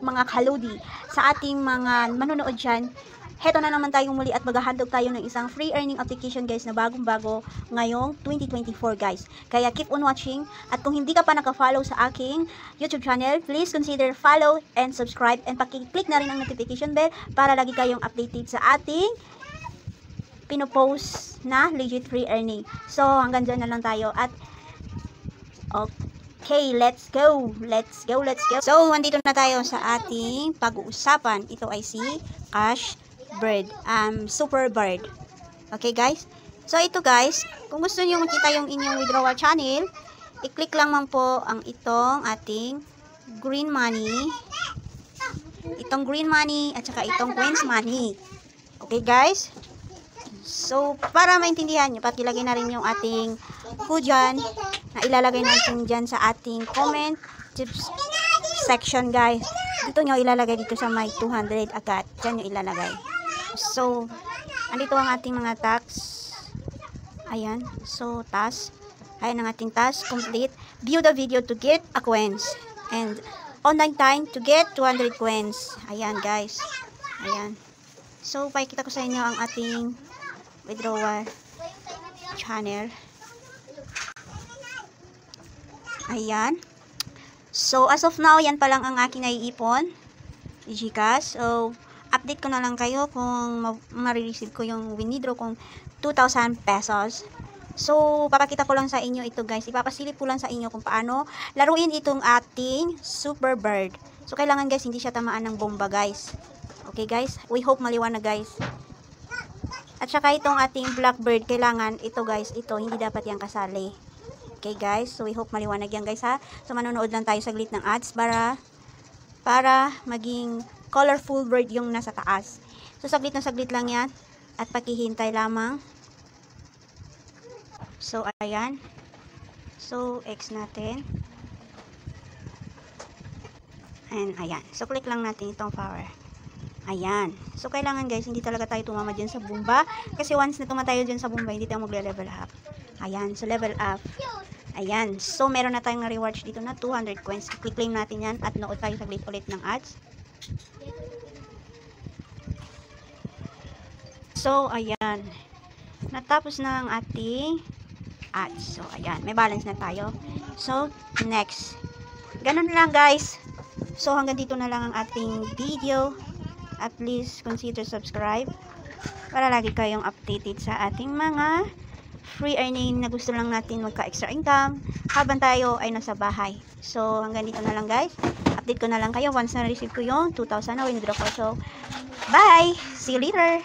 mga kaludi, sa ating mga manonood dyan. Heto na naman tayong muli at maghahandog tayo ng isang free earning application guys na bagong-bago ngayong 2024 guys. Kaya keep on watching, at kung hindi ka pa naka-follow sa aking YouTube channel, please consider follow and subscribe, and paki-click na rin ang notification bell para lagi kayong updated sa ating pinopost na legit free earning. So hanggang dyan na lang tayo, at okay, let's go. So nandito na tayo sa ating pag-uusapan. Ito ay si Cash Bird, Super Bird. Okay guys, so ito guys, kung gusto niyo makita yung inyong withdrawal channel, i-click lang man po ang itong ating green money, at saka itong coins money. Okay guys, so para maintindihan nyo, pakilagay na rin yung ating code dyan na ilalagay natin dyan sa ating comment tips section guys. Dito nyo ilalagay, dito sa may 200 agad, dyan nyo ilalagay. So, andito ang ating mga tasks. Ayan. So, task. Ayan ang ating task. Complete. View the video to get a coins. And, online time to get 200 coins. Ayan, guys. Ayan. So, pakikita ko sa inyo ang ating withdrawal channel. Ayan. So, as of now, yan pa lang ang aking naiipon. Gcash. So, update ko na lang kayo kung ma-receive ko yung withdraw kong 2,000 pesos. So, papakita ko lang sa inyo ito guys. Ipapasilip ko lang sa inyo kung paano laruin itong ating Super Bird. So, kailangan guys, hindi siya tamaan ng bomba guys. Okay guys? We hope maliwanag guys. At saka itong ating Blackbird, kailangan ito guys, ito, hindi dapat yung kasali. Okay guys? So, we hope maliwanag yan guys ha. So, manonood lang tayo saglit ng ads para maging colorful bird yung nasa taas. So, saglit na saglit lang yan. At pakihintay lamang. So, ayan. So, X natin. And, ayan. So, click lang natin itong power. Ayan. So, kailangan guys, hindi talaga tayo tumama dyan sa bomba. Kasi once na tumatayo dyan sa bomba, hindi tayo magle-level up. Ayan. So, level up. Ayan. So, meron na tayong rewards dito na 200 coins. Click claim natin yan at nood tayo saglit ulit ng ads. So, ayan. Natapos na ang ating ads. So, ayan. May balance na tayo. So, next. Ganun lang, guys. So, hanggang dito na lang ang ating video. At least, consider subscribe para lagi kayong updated sa ating mga free earning na gusto lang natin magka-extra income habang tayo ay nasa bahay. So, hanggang dito na lang, guys. Update ko na lang kayo once na receive ko yung 2,000 na withdraw ko. So, bye! See you later!